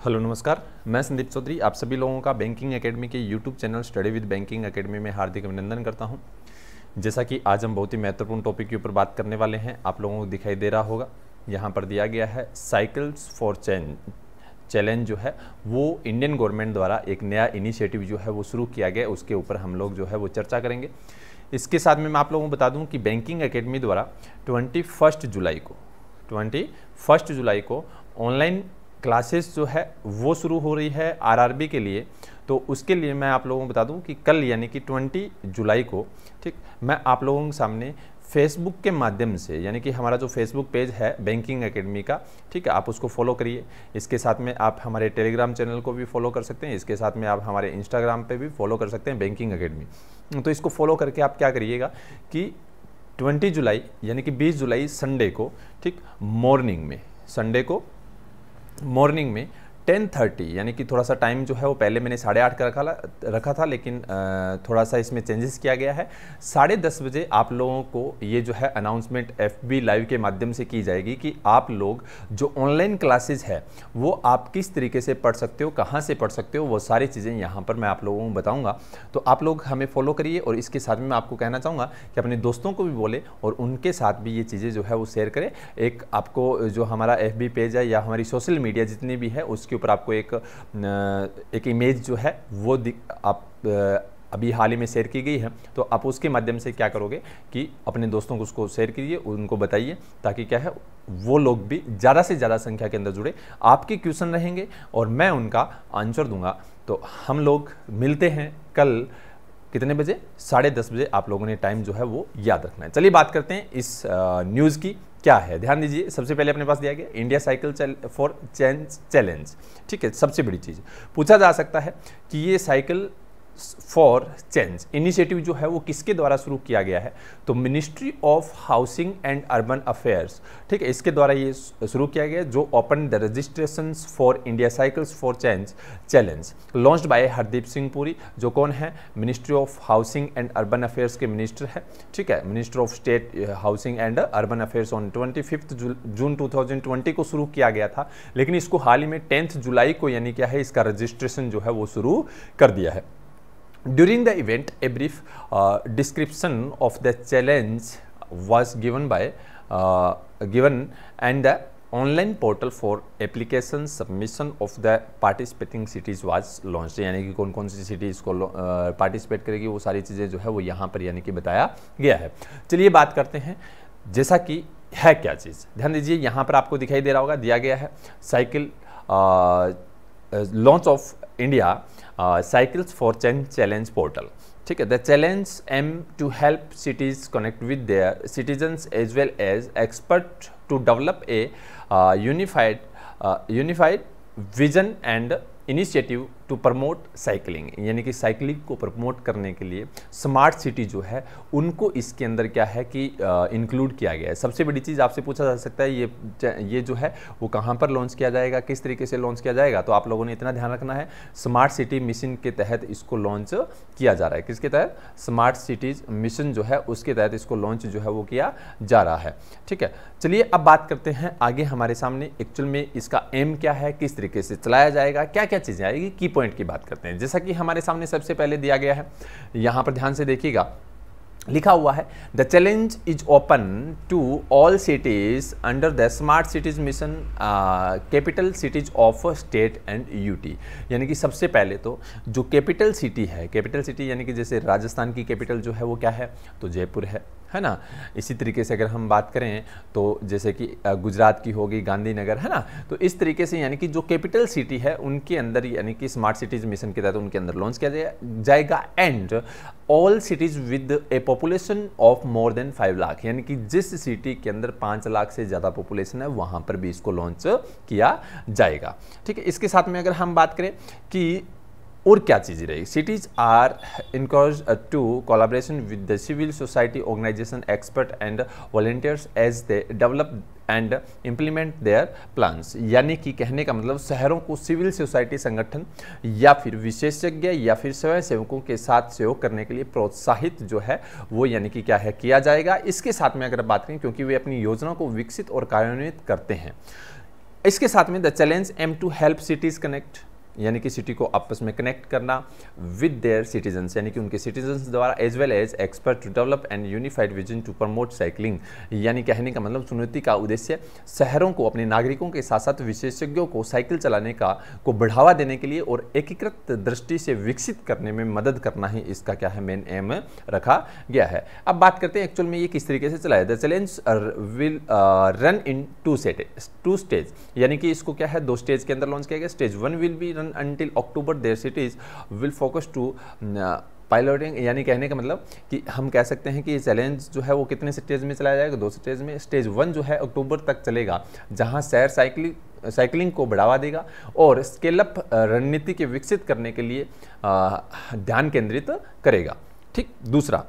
Hello नमस्कार, मैं संदीप चौधरी आप सभी लोगों का बैंकिंग एकेडमी के YouTube channel study with banking academy में हार्दिक अभिनंदन करता हूं। जैसा कि आज हम बहुत ही महत्वपूर्ण टॉपिक के ऊपर बात करने वाले हैं, आप लोगों को दिखाई दे रहा होगा यहाँ पर दिया गया है साइकिल्स फॉर चैलेंज जो है वो इंडियन गवर्नमेंट द्वारा एक नया इनिशिएटिव जो है वो शुरू किया गया, उसके ऊपर हम लोग जो है वो चर्चा करेंगे। इसके साथ में मैं आप लोगों को बता दूं कि बैंकिंग एकेडमी द्वारा 21 जुलाई को ऑनलाइन क्लासेस जो है वो शुरू हो रही है आरआरबी के लिए। तो उसके लिए मैं आप लोगों को बता दूं कि कल यानी कि 20 जुलाई को ठीक मैं आप लोगों के सामने फेसबुक के माध्यम से, यानी कि हमारा जो फेसबुक पेज है बैंकिंग एकेडमी का, ठीक है, आप उसको फॉलो करिए। इसके साथ में आप हमारे टेलीग्राम चैनल को भी फॉलो कर सकते हैं, इसके साथ में आप हमारे इंस्टाग्राम पे भी फॉलो कर सकते हैं बैंकिंग एकेडमी। तो इसको फॉलो करके आप क्या करिएगा कि 20 जुलाई यानी कि 20 जुलाई संडे को, ठीक, मॉर्निंग में 10:30 यानी कि थोड़ा सा टाइम जो है वो पहले मैंने 8:30 का रखा था, लेकिन थोड़ा सा इसमें चेंजेस किया गया है। 10:30 बजे आप लोगों को ये जो है अनाउंसमेंट FB लाइव के माध्यम से की जाएगी कि आप लोग जो ऑनलाइन क्लासेस है वो आप किस तरीके से पढ़ सकते हो, कहाँ से पढ़ सकते हो, वो सारी चीज़ें यहाँ पर मैं आप लोगों को बताऊँगा। तो आप लोग हमें फॉलो करिए और इसके साथ में मैं आपको कहना चाहूँगा कि अपने दोस्तों को भी बोले और उनके साथ भी ये चीज़ें जो है वो शेयर करें। एक आपको जो हमारा FB पेज है या हमारी सोशल मीडिया जितनी भी है उसके ऊपर आपको एक इमेज जो है वो आप अभी हाल ही में शेयर की गई है, तो आप उसके माध्यम से क्या करोगे कि अपने दोस्तों को उसको शेयर कीजिए, उनको बताइए, ताकि क्या है वो लोग भी ज़्यादा से ज़्यादा संख्या के अंदर जुड़े। आपके क्वेश्चन रहेंगे और मैं उनका आंसर दूंगा। तो हम लोग मिलते हैं कल कितने बजे? 10:30 बजे। आप लोगों ने टाइम जो है वो याद रखना है। चलिए बात करते हैं इस न्यूज़ की क्या है। ध्यान दीजिए, सबसे पहले अपने पास दिया गया इंडिया साइकिल फॉर चैलेंज, ठीक है। सबसे बड़ी चीज़ पूछा जा सकता है कि ये साइकिल फॉर चेंज इनिशिएटिव जो है वो किसके द्वारा शुरू किया गया है? तो ministry of housing and urban affairs, ठीक है, इसके द्वारा ये शुरू किया गया, जो open the registrations for India cycles for challenge launched by Hardeep Singh Puri, जो कौन है? Ministry of housing and urban affairs के मिनिस्टर है, ठीक है। Minister of state housing and urban affairs on 25 जून 2020 को शुरू किया गया था, लेकिन इसको हाल ही में 10 जुलाई को यानी क्या है इसका रजिस्ट्रेशन जो है वो शुरू कर दिया है। During the event, a brief description of the challenge was given and the online portal for application submission of the participating cities was launched। यानी कि कौन कौन सी सिटीज़ को पार्टिसिपेट करेगी वो सारी चीज़ें जो है वो यहाँ पर यानी कि बताया गया है। चलिए बात करते हैं, जैसा कि है क्या चीज़। ध्यान दीजिए, यहाँ पर आपको दिखाई दे रहा होगा, दिया गया है cycle launch of India cycles for challenge portal, ठीक है। The challenge aim to help cities connect with their citizens as well as expert to develop a unified vision and initiative to promote cycling, यानी कि cycling को promote करने के लिए smart city जो है उनको इसके अंदर क्या है कि इंक्लूड किया गया है। सबसे बड़ी चीज़ आपसे पूछा जा सकता है ये जो है वो कहाँ पर लॉन्च किया जाएगा, किस तरीके से लॉन्च किया जाएगा? तो आप लोगों ने इतना ध्यान रखना है, स्मार्ट सिटी मिशन के तहत इसको लॉन्च किया जा रहा है। किसके तहत? स्मार्ट सिटीज मिशन जो है उसके तहत इसको लॉन्च जो है वो किया जा रहा है, ठीक है। चलिए अब बात करते हैं आगे, हमारे सामने एक्चुअल में इसका एम क्या है, किस तरीके से चलाया जाएगा, क्या क्या चीज़ें आएगी, की पॉइंट की बात करते हैं। जैसा कि हमारे सामने सबसे पहले दिया गया है, यहां पर ध्यान से देखिएगा, लिखा हुआ है the challenge is open to all cities under the smart cities mission capital cities of state and UT. यानी कि सबसे पहले तो जो कैपिटल सिटी है, कैपिटल सिटी यानी कि जैसे राजस्थान की कैपिटल जो है वो क्या है? तो जयपुर है ना। इसी तरीके से अगर हम बात करें तो जैसे कि गुजरात की होगी गांधीनगर, है ना। तो इस तरीके से यानी कि जो कैपिटल सिटी है उनके अंदर यानी कि स्मार्ट सिटीज मिशन के तहत उनके अंदर लॉन्च किया जाएगा। And all cities with A population of more than 5 lakh, यानी कि जिस सिटी के अंदर 5 लाख से ज़्यादा पॉपुलेशन है वहाँ पर भी इसको लॉन्च किया जाएगा, ठीक है। इसके साथ में अगर हम बात करें कि और क्या चीज़ें रहेगी, cities are encourage to collaboration with the civil society organisation expert and volunteers as they develop and implement their plans. यानी कि कहने का मतलब शहरों को सिविल सोसाइटी संगठन या फिर विशेषज्ञ या फिर स्वयं सेवकों के साथ सहयोग करने के लिए प्रोत्साहित जो है वो यानी कि क्या है किया जाएगा। इसके साथ में अगर बात करें, क्योंकि वे अपनी योजना को विकसित और कार्यान्वित करते हैं, इसके साथ में the challenge aim to help cities connect, यानी कि सिटी को आपस में कनेक्ट करना विद देयर सिटीजन्स, यानी कि उनके सिटीजन्स द्वारा, as well as expert to develop and unified vision to promote cycling, यानी कहने का मतलब चुनौती का उद्देश्य शहरों को अपने नागरिकों के साथ साथ विशेषज्ञों को साइकिल चलाने को बढ़ावा देने के लिए और एकीकृत दृष्टि से विकसित करने में मदद करना ही इसका क्या है, मेन एम रखा गया है। अब बात करते हैं एक्चुअल में ये किस तरीके से चलाया। The challenge will run in two stage, यानी कि इसको क्या है, 2 स्टेज के अंदर लॉन्च किया गया। Stage 1 will be until October their cities will focus to piloting, यानी कहने का मतलब कि हम कह सकते हैं कि ये चैलेंज जो है वो कितने स्टेज में चलाया जाएगा, 2 स्टेज में। स्टेज 1 जो है अक्टूबर तक चलेगा, जहां शहर साइकिलिंग को बढ़ावा देगा और स्केल अप रणनीति के विकसित करने के लिए ध्यान केंद्रित करेगा। ठीक, दूसरा,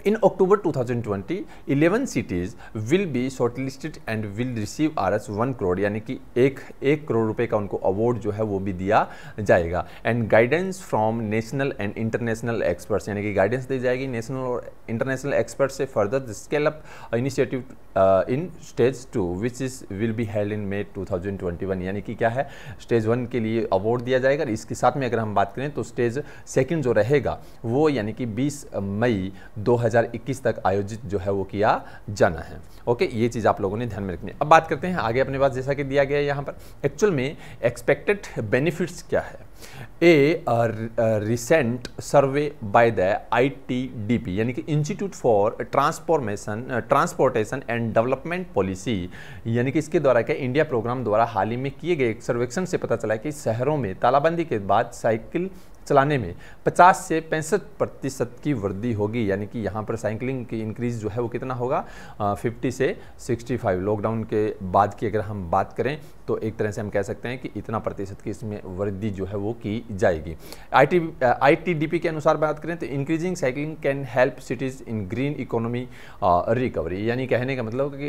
In October 2020, 11 cities will be shortlisted and will receive Rs 1 crore, यानी कि 1 करोड़ रुपए का उनको अवार्ड जो है वो भी दिया जाएगा। And guidance from national and international experts, यानी कि गाइडेंस दी जाएगी नेशनल और इंटरनेशनल एक्सपर्ट से further scale up initiative in stage 2 which will be held in May 2021, यानी कि क्या है, स्टेज 1 के लिए अवार्ड दिया जाएगा। इसके साथ में अगर हम बात करें तो स्टेज 2 जो रहेगा वो यानी कि 20 मई 2021 तक आयोजित जो है वो किया जाना है। ओके, ये चीज़ आप लोगों ने ध्यान में रखनी है। अब बात करते हैं आगे अपने पास, जैसा कि दिया गया है यहाँ पर एक्चुअल में एक्सपेक्टेड बेनिफिट्स क्या है। ए recent survey by the ITDP, यानी कि institute for transportation and development policy, यानी कि इसके द्वारा क्या, इंडिया प्रोग्राम द्वारा हाल ही में किए गए एक सर्वेक्षण से पता चला कि शहरों में तालाबंदी के बाद साइकिल चलाने में 50 से 65% की वृद्धि होगी, यानी कि यहाँ पर साइकिलिंग की इंक्रीज जो है वो कितना होगा, 50 से 65। लॉकडाउन के बाद की अगर हम बात करें तो एक तरह से हम कह सकते हैं कि इतना प्रतिशत की इसमें वृद्धि जो है वो की जाएगी। ITDP के अनुसार बात करें तो increasing cycling can help cities in green economy recovery, यानी कहने का मतलब कि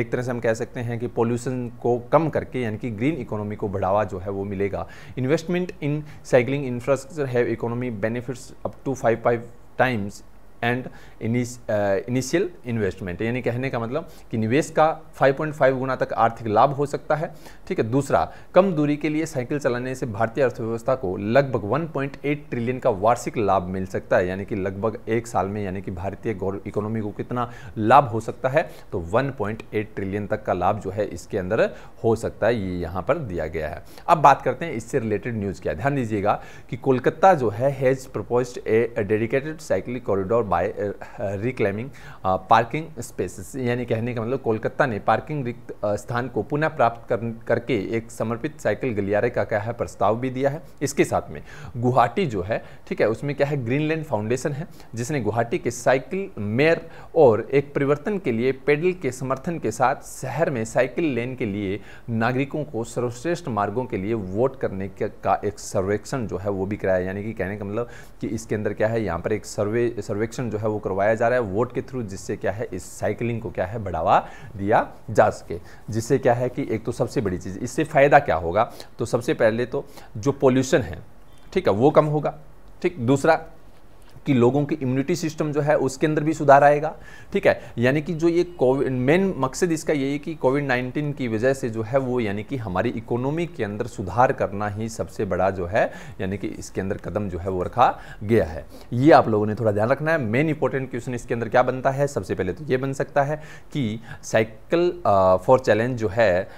एक तरह से हम कह सकते हैं कि पोल्यूशन को कम करके यानी कि ग्रीन इकोनॉमी को बढ़ावा जो है वो मिलेगा। Investment in cycling infrastructure have economy benefits up to 5 times and initial investment, यानी कहने का मतलब कि निवेश का 5.5 गुना तक आर्थिक लाभ हो सकता है। ठीक है, दूसरा, कम दूरी के लिए साइकिल चलाने से भारतीय अर्थव्यवस्था को लगभग 1.8 ट्रिलियन का वार्षिक लाभ मिल सकता है, यानी कि लगभग 1 साल में यानी कि भारतीय इकोनॉमी को कितना लाभ हो सकता है, तो 1.8 ट्रिलियन तक का लाभ जो है इसके अंदर हो सकता है, ये यहाँ पर दिया गया है। अब बात करते हैं इससे रिलेटेड न्यूज़ क्या है। ध्यान दीजिएगा कि कोलकाता जो है has proposed a dedicated cycling corridor by reclaiming parking spaces, यानी कहने का मतलब कोलकाता ने पार्किंग रिक्त स्थान को पुनः प्राप्त करके एक समर्पित साइकिल गलियारे का क्या है प्रस्ताव भी दिया है। इसके साथ में गुवाहाटी जो है, ठीक है, उसमें क्या है, ग्रीनलैंड फाउंडेशन है जिसने गुवाहाटी के साइकिल मेयर और एक परिवर्तन के लिए पेडल के समर्थन के साथ शहर में साइकिल लेन के लिए नागरिकों को सर्वश्रेष्ठ मार्गों के लिए वोट करने का एक सर्वेक्षण जो है वो भी कराया, यानी कि कहने का मतलब कि इसके अंदर क्या है, यहाँ पर एक सर्वेक्षण जो है वो करवाया जा रहा है वोट के थ्रू, जिससे क्या है इस साइकिलिंग को क्या है बढ़ावा दिया जा सके। जिससे क्या है कि एक तो सबसे बड़ी चीज़, इससे फ़ायदा क्या होगा, तो सबसे पहले तो जो पोल्यूशन है, ठीक है, वो कम होगा। ठीक, दूसरा कि लोगों की इम्यूनिटी सिस्टम जो है उसके अंदर भी सुधार आएगा। ठीक है, यानी कि जो ये कोविड, मेन मकसद इसका यही कि कोविड-19 की वजह से जो है वो यानी कि हमारी इकोनॉमी के अंदर सुधार करना ही सबसे बड़ा जो है यानी कि इसके अंदर कदम जो है वो रखा गया है। ये आप लोगों ने थोड़ा ध्यान रखना है। मेन इंपॉर्टेंट क्वेश्चन इसके अंदर क्या बनता है, सबसे पहले तो ये बन सकता है कि साइकिल फॉर चैलेंज जो है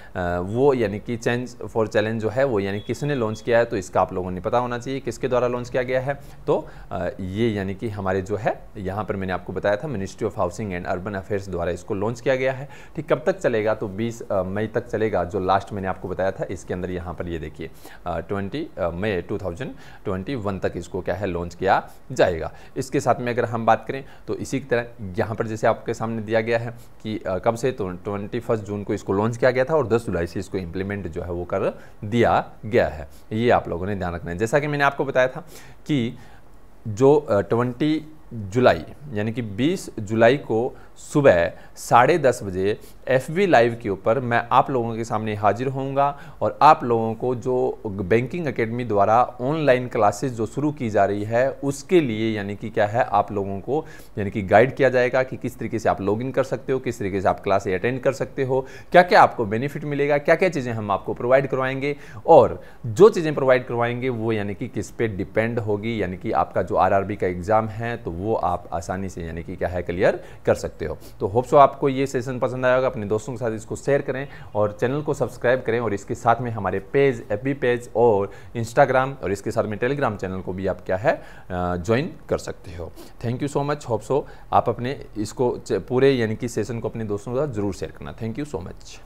वो यानी कि चेंज फॉर चैलेंज जो है वो यानी किसने लॉन्च किया है, तो इसका आप लोगों ने पता होना चाहिए किसके द्वारा लॉन्च किया गया है। तो ये यानी कि हमारे जो है यहाँ पर मैंने आपको बताया था ministry of housing and urban affairs द्वारा इसको लॉन्च किया गया है। ठीक, कब तक चलेगा, तो 20 मई तक चलेगा, जो लास्ट मैंने आपको बताया था। इसके अंदर यहाँ पर ये देखिए 20 मई 2021 तक इसको क्या है लॉन्च किया जाएगा। इसके साथ में अगर हम बात करें तो इसी की तरह यहाँ पर जैसे आपके सामने दिया गया है कि कब से, तो 21 जून को इसको लॉन्च किया गया था और 10 जुलाई से इसको इम्प्लीमेंट जो है वो कर दिया गया है। ये आप लोगों ने ध्यान रखना है। जैसा कि मैंने आपको बताया था कि जो जुलाई यानी कि 20 जुलाई को सुबह 10:30 बजे FB लाइव के ऊपर मैं आप लोगों के सामने हाजिर होऊंगा और आप लोगों को जो बैंकिंग एकेडमी द्वारा ऑनलाइन क्लासेस जो शुरू की जा रही है उसके लिए यानी कि क्या है आप लोगों को यानी कि गाइड किया जाएगा कि किस तरीके से आप लॉगिन कर सकते हो, किस तरीके से आप क्लासेस अटेंड कर सकते हो, क्या क्या आपको बेनिफिट मिलेगा, क्या क्या चीज़ें हम आपको प्रोवाइड करवाएंगे और जो चीज़ें प्रोवाइड करवाएंगे वो यानी कि किस पे डिपेंड होगी, यानी कि आपका जो RRB का एग्जाम है तो वो आप आसानी से यानी कि क्या है क्लियर कर सकते हो। तो होप सो आपको ये सेशन पसंद आएगा, अपने दोस्तों के साथ इसको शेयर करें और चैनल को सब्सक्राइब करें और इसके साथ में हमारे पेज FB पेज और इंस्टाग्राम और इसके साथ में टेलीग्राम चैनल को भी आप क्या है ज्वाइन कर सकते हो। Thank you so much. Hope so आप अपने इसको पूरे यानी कि सेशन को अपने दोस्तों के साथ जरूर शेयर करना। Thank you so much.